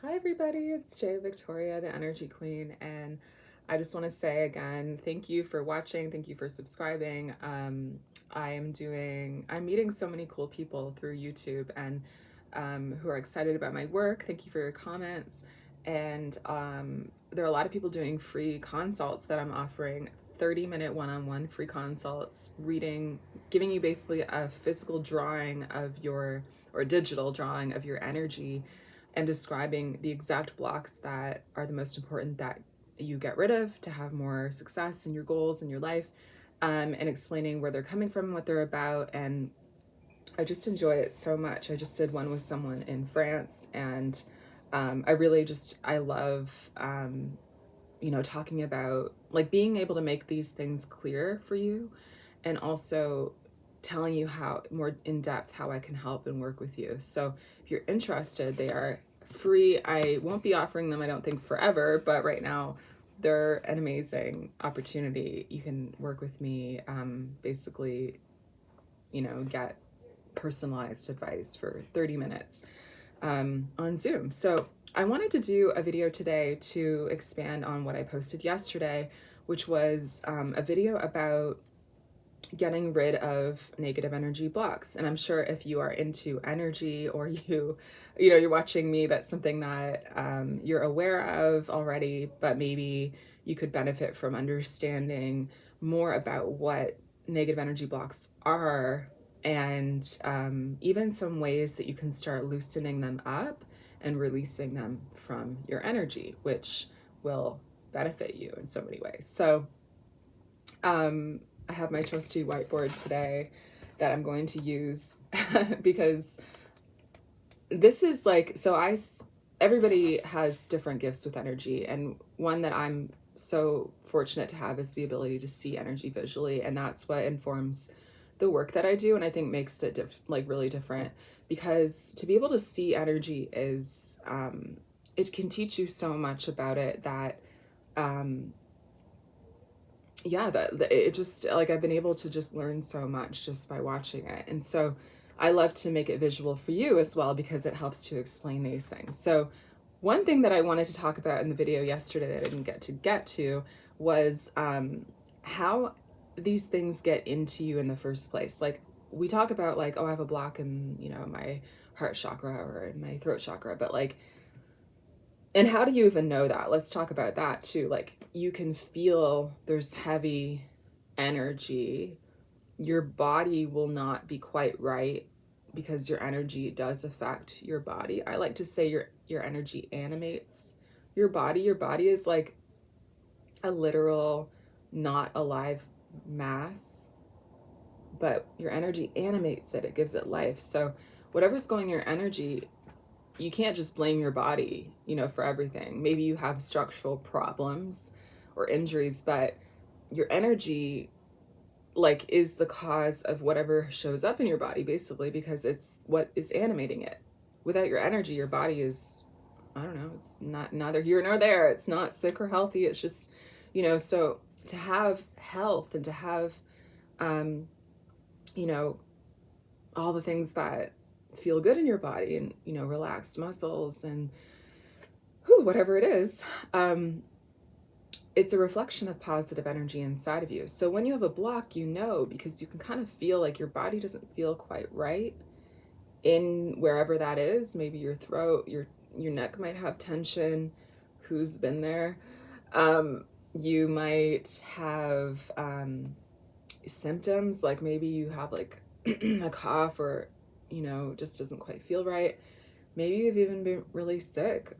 Hi everybody, it's Jay Victoria, the Energy Queen, and I just want to say again, thank you for watching, thank you for subscribing. I'm meeting so many cool people through YouTube and who are excited about my work. Thank you for your comments. And there are a lot of people doing free consults that I'm offering, 30-minute one-on-one free consults, reading, giving you basically a physical drawing of your, or digital drawing of your energy, and describing the exact blocks that are the most important that you get rid of to have more success in your goals in your life, and explaining where they're coming from, what they're about. And I just enjoy it so much. I just did one with someone in France, and I love, talking about like being able to make these things clear for you, and also telling you how more in depth how I can help and work with you. So if you're interested, they are free. I won't be offering them, I don't think, forever, but right now they're an amazing opportunity. You can work with me, basically, get personalized advice for 30 minutes on Zoom. So I wanted to do a video today to expand on what I posted yesterday, which was a video about getting rid of negative energy blocks. And I'm sure if you are into energy, or you're watching me, that's something that you're aware of already, but maybe you could benefit from understanding more about what negative energy blocks are, and even some ways that you can start loosening them up and releasing them from your energy, which will benefit you in so many ways. So I have my trusty whiteboard today that I'm going to use because this is like, everybody has different gifts with energy, and one that I'm so fortunate to have is the ability to see energy visually, and that's what informs the work that I do, and I think makes it really different, because to be able to see energy is it can teach you so much about it that it just, like, I've been able to just learn so much just by watching it. And so I love to make it visual for you as well, because it helps to explain these things. So one thing that I wanted to talk about in the video yesterday that I didn't get to was how these things get into you in the first place. Like, we talk about, like, oh, I have a block in, my heart chakra or in my throat chakra, but like, and how do you even know that? Let's talk about that too. Like, you can feel there's heavy energy. Your body will not be quite right, because your energy does affect your body. I like to say your energy animates your body. Your body is like a literal, not alive mass, but your energy animates it. It gives it life. So whatever's going in your energy, you can't just blame your body, for everything. Maybe you have structural problems or injuries, but your energy, like, is the cause of whatever shows up in your body, basically, because it's what is animating it. Without your energy, your body is, I don't know, it's not neither here nor there. It's not sick or healthy. It's just, so to have health and to have, you know, all the things that feel good in your body, and, relaxed muscles and whatever it is, it's a reflection of positive energy inside of you. So when you have a block, because you can kind of feel like your body doesn't feel quite right in wherever that is. Maybe your throat, your neck might have tension. Who's been there? You might have symptoms, like maybe you have like a cough, or just doesn't quite feel right. Maybe you've even been really sick.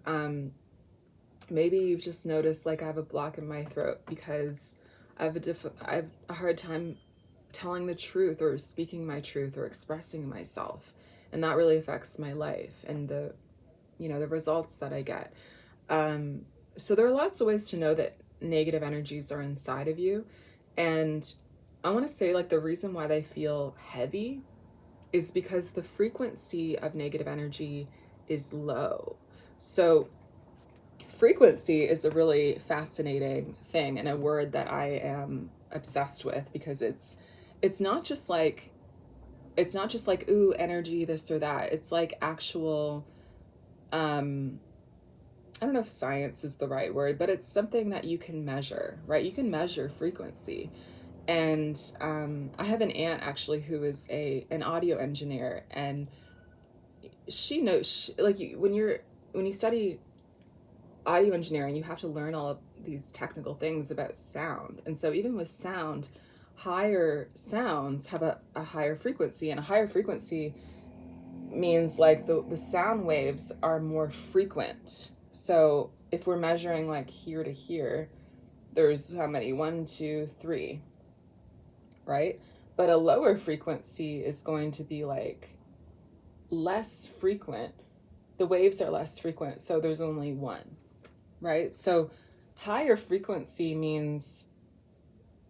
Maybe you've just noticed, like, I have a block in my throat because I have a hard time telling the truth, or speaking my truth, or expressing myself, and that really affects my life and the results that I get. So there are lots of ways to know that negative energies are inside of you. And I want to say, like, the reason why they feel heavy is because the frequency of negative energy is low. So frequency is a really fascinating thing, and a word that I am obsessed with, because it's not just like ooh, energy, this or that. It's like actual I don't know if science is the right word, but it's something that you can measure, right? You can measure frequency. And I have an aunt actually who is an audio engineer, and she knows like when you study audio engineering, you have to learn all of these technical things about sound. And so even with sound, higher sounds have a higher frequency, and a higher frequency means like the sound waves are more frequent. So if we're measuring like here to here, there's how many? 1, 2, 3, right? But a lower frequency is going to be like less frequent. The waves are less frequent, so there's only one, right? So higher frequency means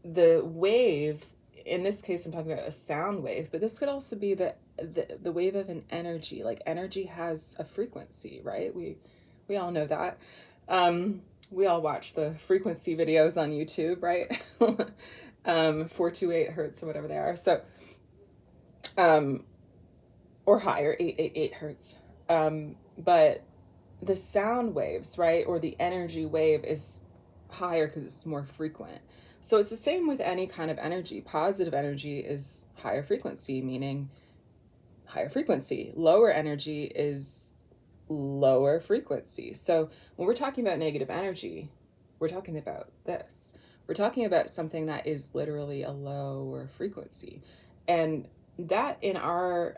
the wave, in this case I'm talking about a sound wave, but this could also be the wave of an energy. Like energy has a frequency, right? We all know that. We all watch the frequency videos on YouTube, right? 428 hertz or whatever they are. So or higher, 888 hertz. But the sound waves, right, or the energy wave is higher because it's more frequent. So it's the same with any kind of energy. Positive energy is higher frequency, meaning higher frequency. Lower energy is lower frequency. So when we're talking about negative energy, we're talking about this. We're talking about something that is literally a lower frequency. And that in our,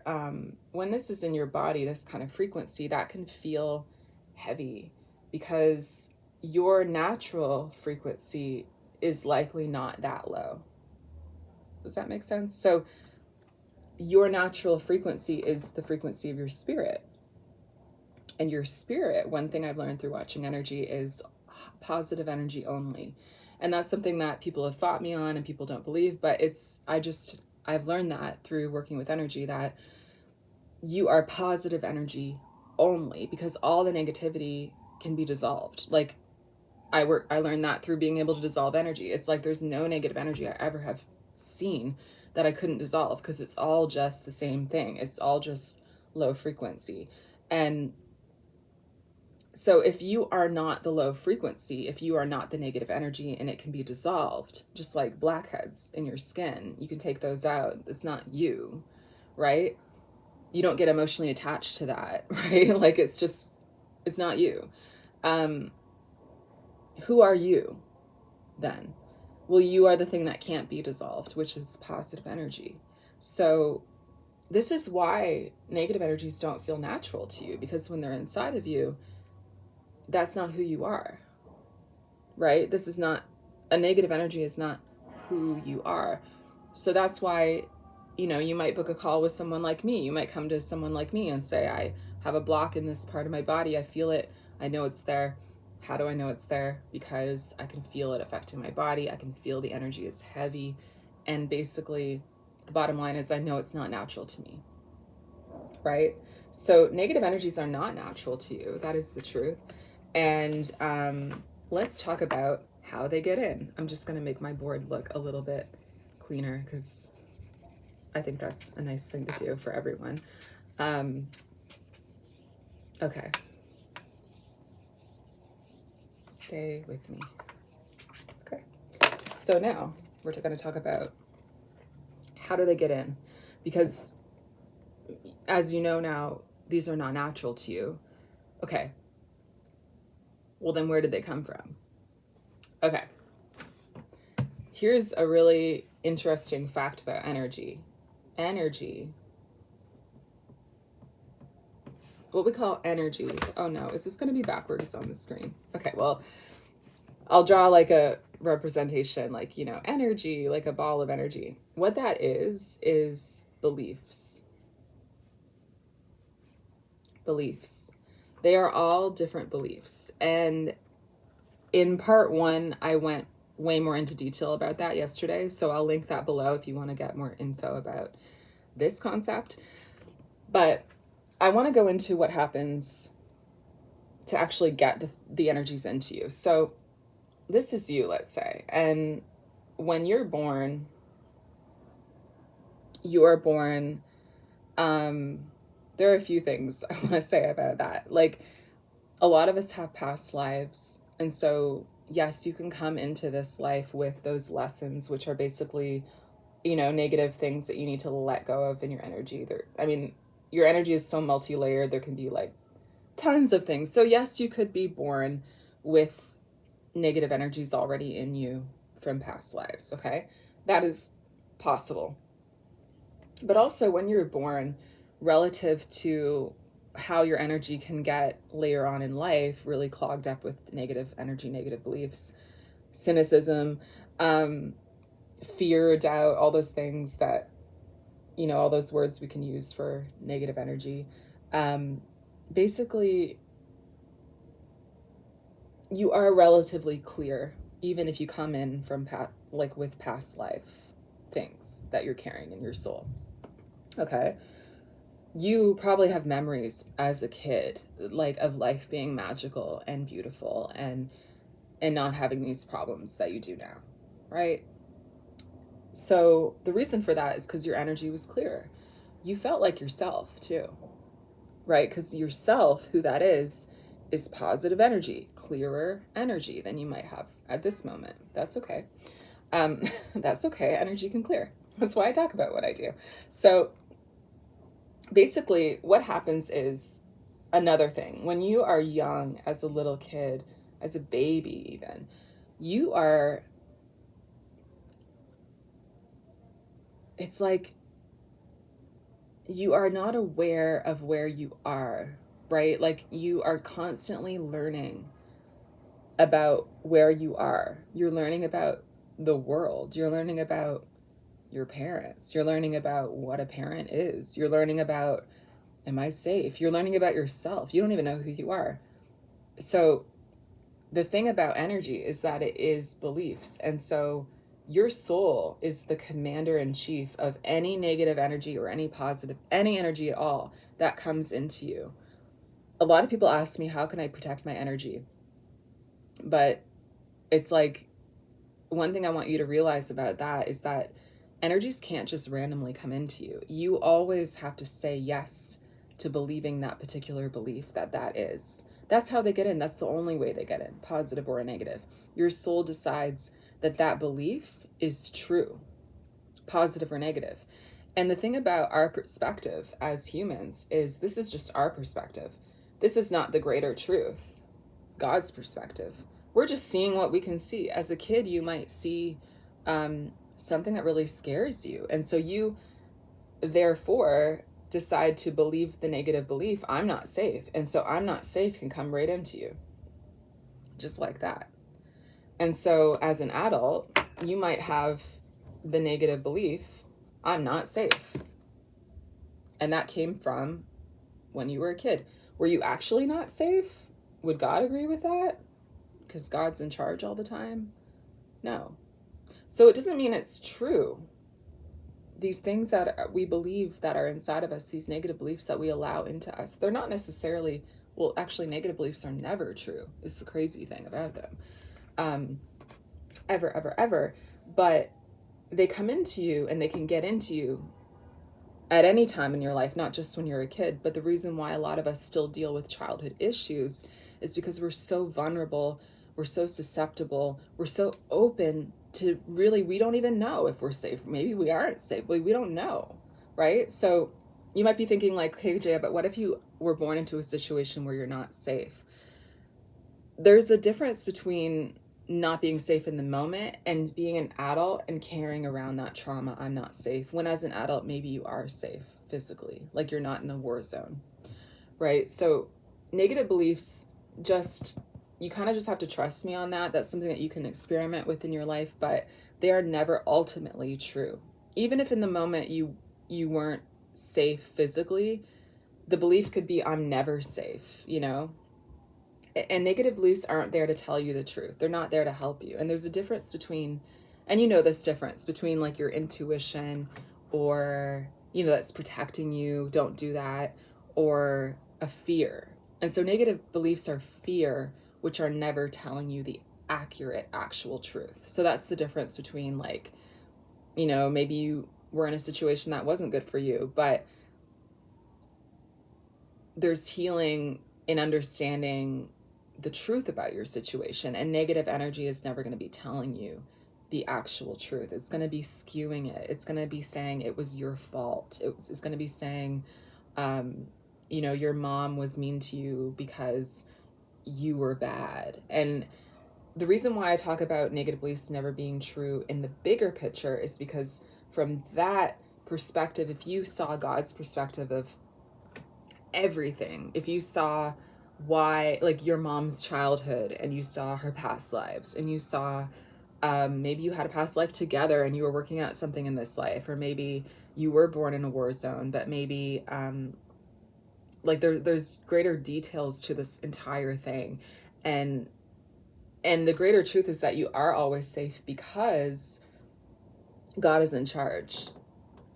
when this is in your body, this kind of frequency, that can feel heavy because your natural frequency is likely not that low. Does that make sense? So your natural frequency is the frequency of your spirit. And your spirit, one thing I've learned through watching energy, is positive energy only. And that's something that people have fought me on and people don't believe, but I've learned that through working with energy, that you are positive energy only, because all the negativity can be dissolved. Like I learned that through being able to dissolve energy. It's like there's no negative energy I ever have seen that I couldn't dissolve, because it's all just the same thing. It's all just low frequency. And so if you are not the low frequency, if you are not the negative energy, and it can be dissolved, just like blackheads in your skin, you can take those out. It's not you, right? You don't get emotionally attached to that, right? Like it's not you. Who are you then? Well, you are the thing that can't be dissolved, which is positive energy. So this is why negative energies don't feel natural to you, because when they're inside of you, that's not who you are, right? This is not, a negative energy is not who you are. So that's why, you might book a call with someone like me. You might come to someone like me and say, I have a block in this part of my body. I feel it. I know it's there. How do I know it's there? Because I can feel it affecting my body. I can feel the energy is heavy. And basically, the bottom line is I know it's not natural to me, right? So negative energies are not natural to you. That is the truth. And let's talk about how they get in. I'm just going to make my board look a little bit cleaner because I think that's a nice thing to do for everyone. Okay. Stay with me. Okay. So now we're going to talk about how do they get in? Because as you know now, these are not natural to you. Okay. Well, then where did they come from? Okay. Here's a really interesting fact about energy. Energy, what we call energy. Oh no, is this going to be backwards on the screen? Okay, well, I'll draw like a representation, like, energy, like a ball of energy. What that is beliefs. Beliefs. They are all different beliefs. And in part 1, I went way more into detail about that yesterday. So I'll link that below if you want to get more info about this concept. But I want to go into what happens to actually get the energies into you. So this is you, let's say. And when you're born, there are a few things I want to say about that. Like, a lot of us have past lives. And so, yes, you can come into this life with those lessons, which are basically, negative things that you need to let go of in your energy. Your energy is so multi-layered. There can be like tons of things. So yes, you could be born with negative energies already in you from past lives. Okay. That is possible. But also when you're born, relative to how your energy can get later on in life really clogged up with negative energy, negative beliefs, cynicism, fear, doubt, all those things that, all those words we can use for negative energy. Basically, you are relatively clear, even if you come in from with past life things that you're carrying in your soul. Okay. You probably have memories as a kid, like of life being magical and beautiful and not having these problems that you do now, right? So the reason for that is because your energy was clearer. You felt like yourself too, right? Because yourself, who that is positive energy, clearer energy than you might have at this moment. That's okay. That's okay. Energy can clear. That's why I talk about what I do. So basically what happens is another thing. When you are young, as a little kid, as a baby even, it's like you are not aware of where you are, right? Like you are constantly learning about where you are. You're learning about the world. You're learning about your parents. You're learning about what a parent is. You're learning about, am I safe? You're learning about yourself. You don't even know who you are. So the thing about energy is that it is beliefs. And so your soul is the commander in chief of any negative energy or any positive, any energy at all that comes into you. A lot of people ask me, how can I protect my energy? But it's like, one thing I want you to realize about that is that energies can't just randomly come into you. You always have to say yes to believing that particular belief that is. That's how they get in. That's the only way they get in, positive or a negative. Your soul decides that belief is true, positive or negative. And the thing about our perspective as humans is this is just our perspective. This is not the greater truth, God's perspective. We're just seeing what we can see. As a kid, you might see something that really scares you. And so you, therefore, decide to believe the negative belief, I'm not safe. And so I'm not safe can come right into you. Just like that. And so as an adult, you might have the negative belief, I'm not safe. And that came from when you were a kid. Were you actually not safe? Would God agree with that? Because God's in charge all the time? No. So it doesn't mean it's true. These things that we believe that are inside of us, these negative beliefs that we allow into us, they're not necessarily, well, actually negative beliefs are never true, is the crazy thing about them. Ever. But they come into you and they can get into you at any time in your life, not just when you're a kid. But the reason why a lot of us still deal with childhood issues is because we're so vulnerable, we're so susceptible, we're so open to really, we don't even know if we're safe. Maybe we aren't safe. We don't know, right? So you might be thinking like, hey, Jaya, but what if you were born into a situation where you're not safe? There's a difference between not being safe in the moment and being an adult and carrying around that trauma, I'm not safe, when as an adult maybe you are safe physically, like you're not in a war zone, right? So negative beliefs, just, you kind of just have to trust me on that. That's something that you can experiment with in your life, but they are never ultimately true. Even if in the moment you weren't safe physically, the belief could be, I'm never safe, And negative beliefs aren't there to tell you the truth. They're not there to help you. And there's a difference between, and this difference between like your intuition or, that's protecting you, don't do that, or a fear. And so negative beliefs are fear, which are never telling you the accurate, actual truth. So that's the difference between like, maybe you were in a situation that wasn't good for you, but there's healing in understanding the truth about your situation. And negative energy is never going to be telling you the actual truth. It's going to be skewing it. It's going to be saying it was your fault. It's going to be saying, your mom was mean to you because you were bad. And the reason why I talk about negative beliefs never being true in the bigger picture is because from that perspective, if you saw God's perspective of everything, if you saw why, like your mom's childhood, and you saw her past lives, and you saw maybe you had a past life together and you were working out something in this life, or maybe you were born in a war zone, but maybe there's greater details to this entire thing. And the greater truth is that you are always safe because God is in charge.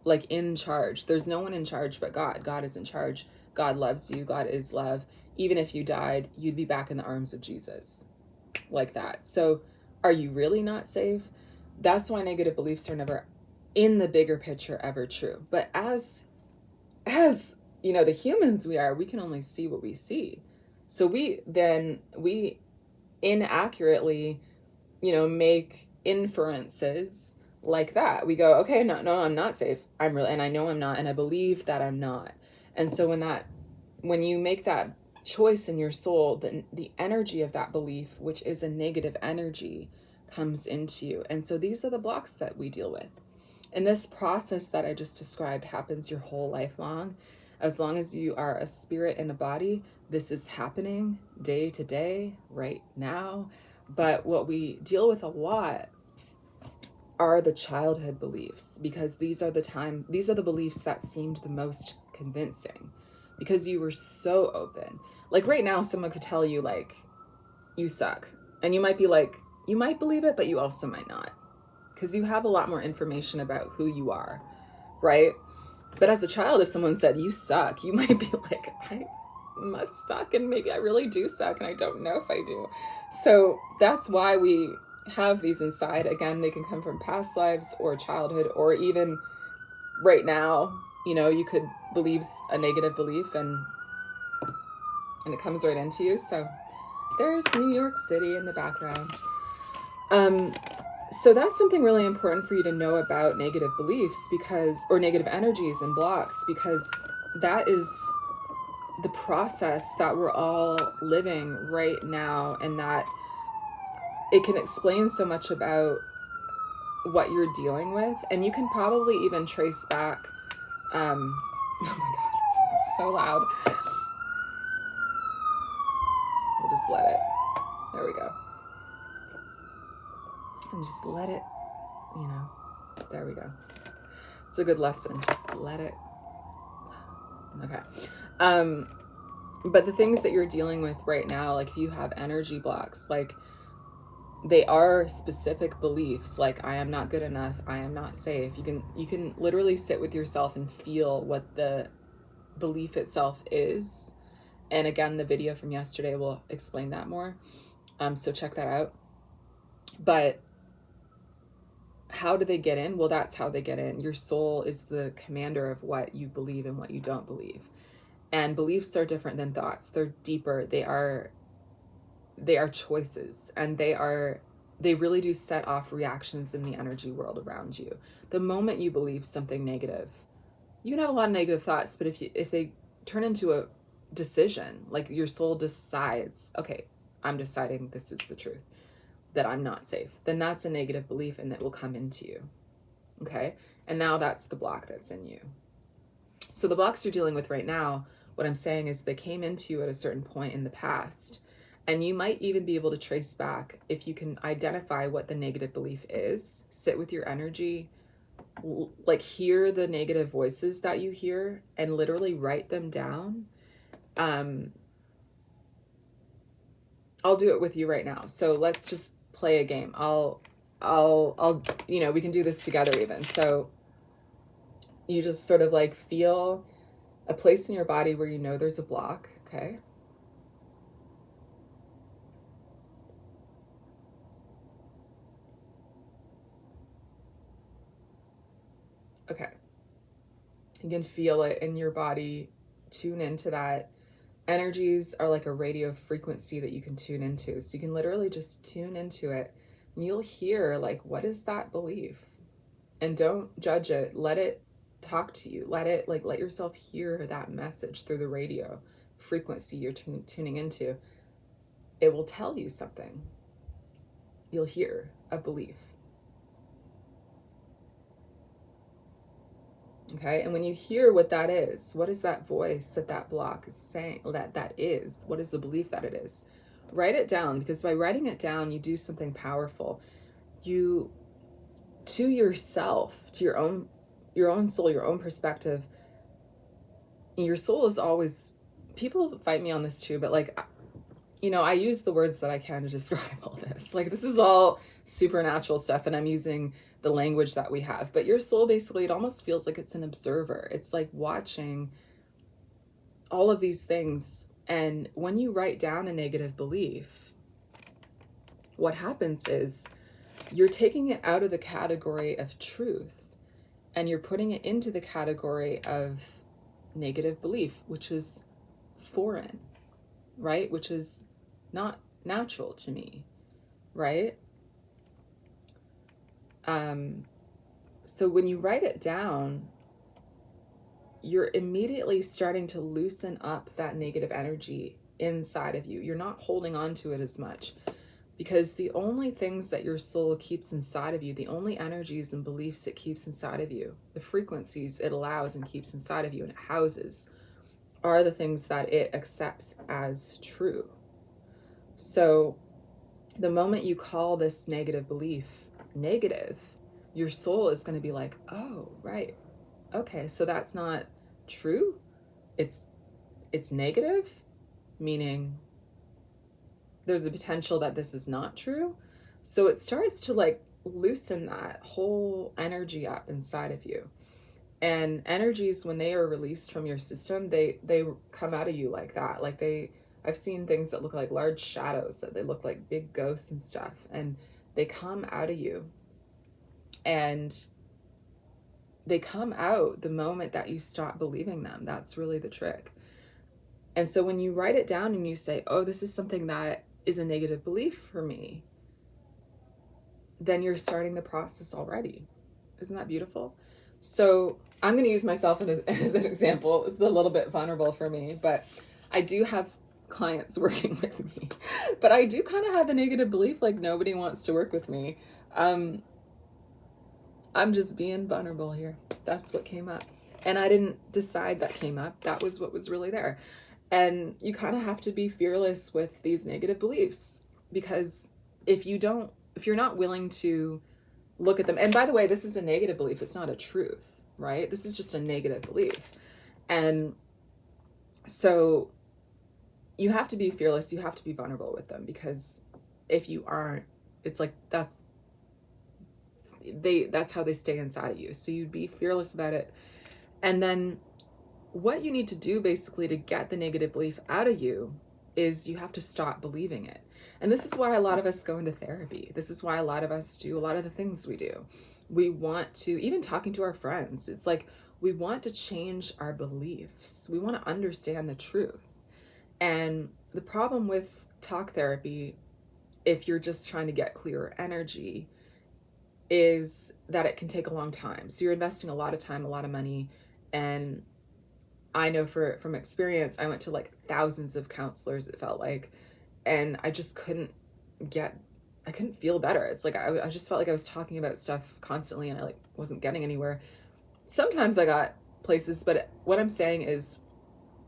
Like in charge. There's no one in charge but God. God is in charge. God loves you. God is love. Even if you died, you'd be back in the arms of Jesus. Like that. So are you really not safe? That's why negative beliefs are never in the bigger picture ever true. But as the humans we are, we can only see what we see. So we inaccurately, make inferences like that. We go, okay, no, I'm not safe. And I know I'm not, and I believe that I'm not. And so when you make that choice in your soul, then the energy of that belief, which is a negative energy, comes into you. And so these are the blocks that we deal with. And this process that I just described happens your whole life long. As long as you are a spirit in a body, this is happening day to day, right now. But what we deal with a lot are the childhood beliefs, because these are the beliefs that seemed the most convincing, because you were so open. Like right now, someone could tell you, like, you suck. And you might be like, you might believe it, but you also might not, because you have a lot more information about who you are, right? But as a child, if someone said, you suck, you might be like, I must suck, and maybe I really do suck, and I don't know if I do. So that's why we have these inside. Again, they can come from past lives or childhood, or even right now, you could believe a negative belief and it comes right into you. So there's New York City in the background. So that's something really important for you to know about negative beliefs, or negative energies and blocks, because that is the process that we're all living right now, and that it can explain so much about what you're dealing with. And you can probably even trace back, oh my God, it's so loud. We'll just let it, there we go. And just let it, there we go. It's a good lesson. Just let it. Okay. But the things that you're dealing with right now, like if you have energy blocks, like they are specific beliefs, like I am not good enough, I am not safe. You can literally sit with yourself and feel what the belief itself is. And again, the video from yesterday will explain that more. So check that out. But how do they get in? Well, that's how they get in. Your soul is the commander of what you believe and what you don't believe. And beliefs are different than thoughts. They're deeper. They are choices, and they really do set off reactions in the energy world around you. The moment you believe something negative, you can have a lot of negative thoughts, but if they turn into a decision, like your soul decides, okay, I'm deciding this is the truth, that I'm not safe, then that's a negative belief, and it will come into you. Okay? And now that's the block that's in you. So the blocks you're dealing with right now, what I'm saying is they came into you at a certain point in the past. And you might even be able to trace back, if you can identify what the negative belief is, sit with your energy, like hear the negative voices that you hear and literally write them down. I'll do it with you right now. So let's just play a game. I'll we can do this together even. So you just sort of like feel a place in your body where there's a block, okay? Okay. You can feel it in your body, tune into that, Energies are like a radio frequency that you can tune into. So you can literally just tune into it and you'll hear like, what is that belief? And don't judge it. Let it talk to you. Let yourself hear that message through the radio frequency you're tuning into. It will tell you something. You'll hear a belief. Okay, and when you hear what that is, what is that voice that block is saying that is? What is the belief that it is? Write it down, because by writing it down, you do something powerful. You, to yourself, to your own soul, your own perspective. Your soul is always, people fight me on this too, but like, I use the words that I can to describe all this. Like, this is all supernatural stuff, and I'm using the language that we have. But your soul, basically, it almost feels like it's an observer. It's like watching all of these things. And when you write down a negative belief, what happens is you're taking it out of the category of truth and you're putting it into the category of negative belief, which is foreign, right? Which is not natural to me, right? So when you write it down, you're immediately starting to loosen up that negative energy inside of you. You're not holding on to it as much, because the only things that your soul keeps inside of you, the only energies and beliefs it keeps inside of you, the frequencies it allows and keeps inside of you and it houses, are the things that it accepts as true. So the moment you call this negative belief negative, your soul is going to be like, oh, right. Okay, so that's not true. It's negative, meaning there's a potential that this is not true. So it starts to like loosen that whole energy up inside of you. And energies, when they are released from your system, they come out of you like that. Like I've seen things that look like large shadows, that they look like big ghosts and stuff, and they come out of you. And they come out the moment that you stop believing them. That's really the trick. And so when you write it down and you say, oh, this is something that is a negative belief for me, then you're starting the process already. Isn't that beautiful? So I'm going to use myself as an example. This is a little bit vulnerable for me, but I do have clients working with me. But I do kind of have the negative belief like nobody wants to work with me. I'm just being vulnerable here. That's what came up. And I didn't decide that came up. That was what was really there. And you kind of have to be fearless with these negative beliefs, because if you're not willing to look at them, and by the way, this is a negative belief. It's not a truth, right? This is just a negative belief. And so you have to be fearless. You have to be vulnerable with them, because if you aren't, it's like that's how they stay inside of you. So you'd be fearless about it. And then what you need to do basically to get the negative belief out of you is you have to stop believing it. And this is why a lot of us go into therapy. This is why a lot of us do a lot of the things we do. We want to, even talking to our friends, it's like we want to change our beliefs. We want to understand the truth. And the problem with talk therapy, if you're just trying to get clearer energy, is that it can take a long time. So you're investing a lot of time, a lot of money. And I know from experience, I went to like thousands of counselors, it felt like, and I just couldn't feel better. It's like, I just felt like I was talking about stuff constantly and I like wasn't getting anywhere. Sometimes I got places, but what I'm saying is,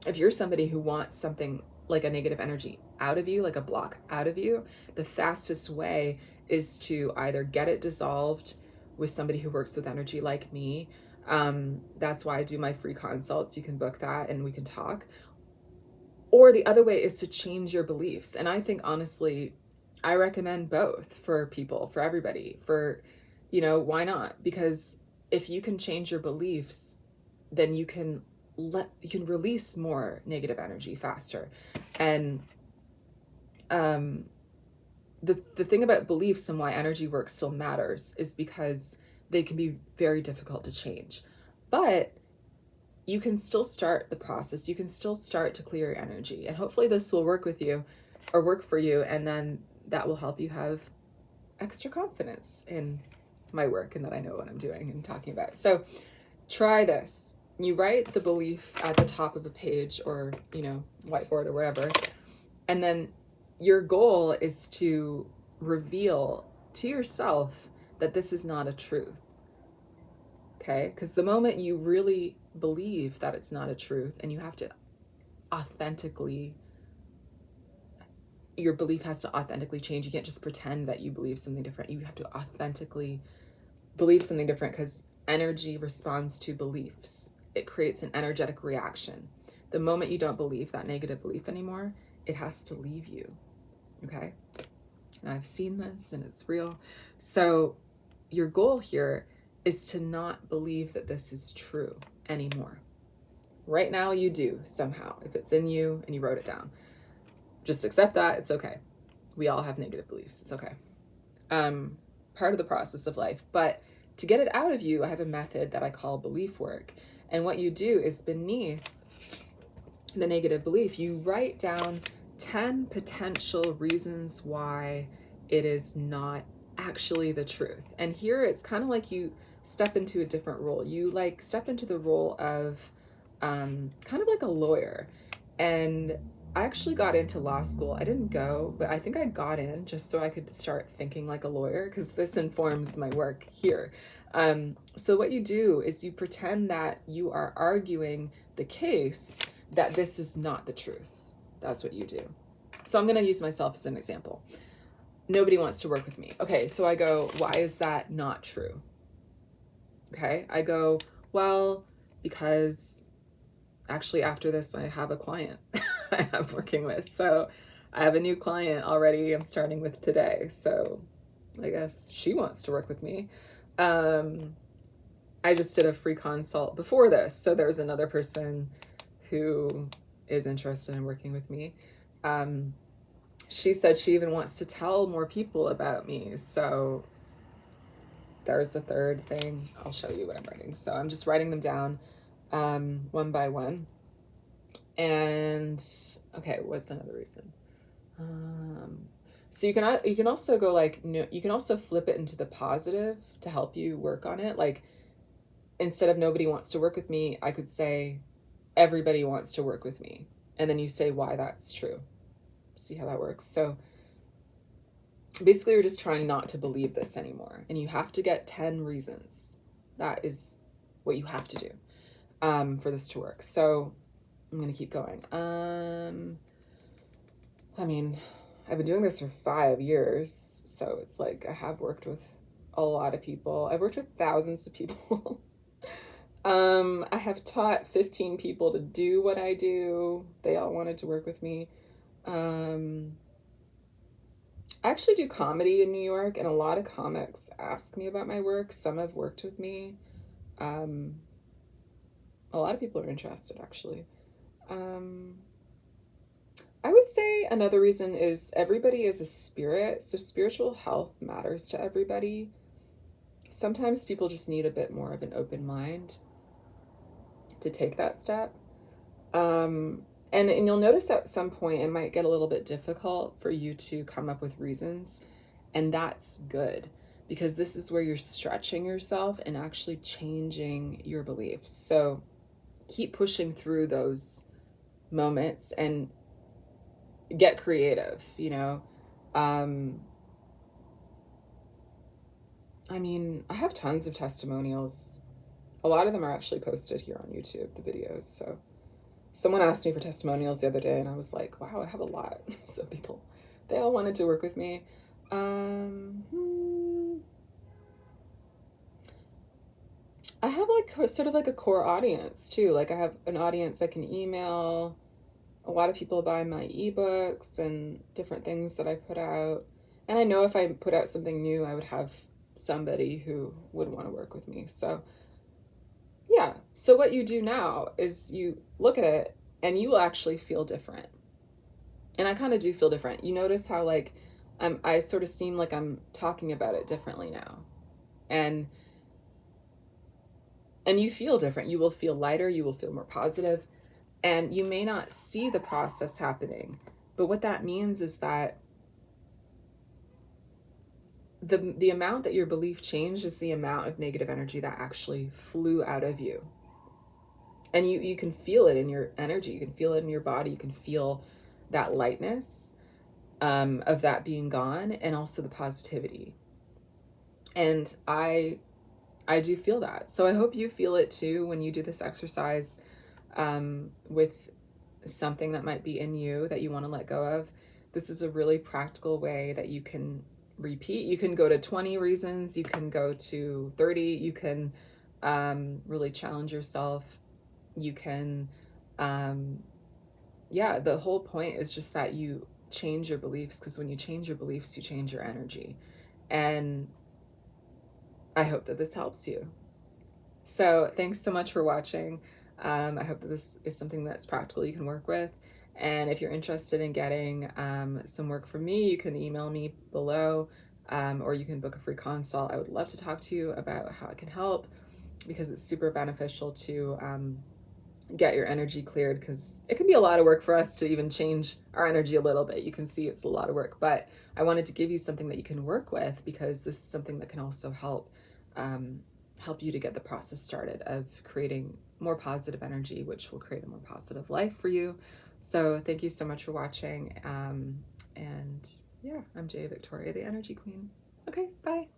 if you're somebody who wants something like a negative energy out of you, like a block out of you, the fastest way is to either get it dissolved with somebody who works with energy like me. That's why I do my free consults. You can book that and we can talk. Or the other way is to change your beliefs. And I think, honestly, I recommend both for people, for everybody, why not? Because if you can change your beliefs, then you can release more negative energy faster. And the thing about beliefs and why energy work still matters is because they can be very difficult to change. But you can still start the process. You can still start to clear your energy. And hopefully this will work with you or work for you. And then that will help you have extra confidence in my work and that I know what I'm doing and talking about. So try this. You write the belief at the top of the page or, whiteboard or wherever. And then your goal is to reveal to yourself that this is not a truth. Okay? Because the moment you really believe that it's not a truth, and you have to authentically, your belief has to authentically change. You can't just pretend that you believe something different. You have to authentically believe something different, because energy responds to beliefs. It creates an energetic reaction. The moment you don't believe that negative belief anymore, it has to leave you. Okay? And I've seen this and it's real. So your goal here is to not believe that this is true anymore. Right now you do somehow, if it's in you and you wrote it down. Just accept that. It's okay. We all have negative beliefs. It's okay. Part of the process of life. But to get it out of you, I have a method that I call belief work. And what you do is beneath the negative belief, you write down 10 potential reasons why it is not actually the truth. And here it's kind of like you step into a different role. You like step into the role of kind of like a lawyer. And I actually got into law school. I didn't go, but I think I got in just so I could start thinking like a lawyer, because this informs my work here. So what you do is you pretend that you are arguing the case that this is not the truth. That's what you do. So I'm going to use myself as an example. Nobody wants to work with me. Okay, so I go, why is that not true? Okay, I go, well, because actually after this, I have a client I'm working with. So I have a new client already I'm starting with today. So I guess she wants to work with me. I just did a free consult before this. So there's another person who is interested in working with me. She said she even wants to tell more people about me. So there's a third thing. I'll show you what I'm writing. So I'm just writing them down one by one. And okay, what's another reason? So you can also go like, no, you can also flip it into the positive to help you work on it. Like, instead of nobody wants to work with me, I could say everybody wants to work with me. And then you say why that's true. See how that works? So basically you're just trying not to believe this anymore. And you have to get 10 reasons. That is what you have to do for this to work. So I'm going to keep going. I mean, I've been doing this for 5 years. So it's like I have worked with a lot of people. I've worked with thousands of people. I have taught 15 people to do what I do. They all wanted to work with me. I actually do comedy in New York, and a lot of comics ask me about my work. Some have worked with me. A lot of people are interested, actually. I would say another reason is everybody is a spirit, so spiritual health matters to everybody. Sometimes people just need a bit more of an open mind to take that step. And you'll notice at some point it might get a little bit difficult for you to come up with reasons, and that's good, because this is where you're stretching yourself and actually changing your beliefs. So keep pushing through those moments and get creative, I mean, I have tons of testimonials. A lot of them are actually posted here on YouTube, the videos. So someone asked me for testimonials the other day, and I was like, wow, I have a lot. So people, they all wanted to work with me. I have like sort of like a core audience too. Like I have an audience I can email. A lot of people buy my ebooks and different things that I put out. And I know if I put out something new, I would have somebody who would want to work with me. So yeah. So what you do now is you look at it and you will actually feel different. And I kind of do feel different. You notice how like I sort of seem like I'm talking about it differently now. And And you feel different. You will feel lighter, you will feel more positive, and you may not see the process happening. But what that means is that the amount that your belief changed is the amount of negative energy that actually flew out of you. And you can feel it in your energy, you can feel it in your body, you can feel that lightness of that being gone, and also the positivity. And I do feel that. So I hope you feel it too when you do this exercise with something that might be in you that you want to let go of. This is a really practical way that you can repeat. You can go to 20 reasons, you can go to 30, you can really challenge yourself. You can, yeah, the whole point is just that you change your beliefs, because when you change your beliefs, you change your energy. And I hope that this helps you. So thanks so much for watching. I hope that this is something that's practical you can work with. And if you're interested in getting some work from me, you can email me below, or you can book a free consult. I would love to talk to you about how it can help, because it's super beneficial to get your energy cleared, because it can be a lot of work for us to even change our energy a little bit. You can see it's a lot of work, but I wanted to give you something that you can work with, because this is something that can also help help you to get the process started of creating more positive energy, which will create a more positive life for you. So thank you so much for watching. And yeah, I'm Jay Victoria, the Energy Queen. Okay, bye.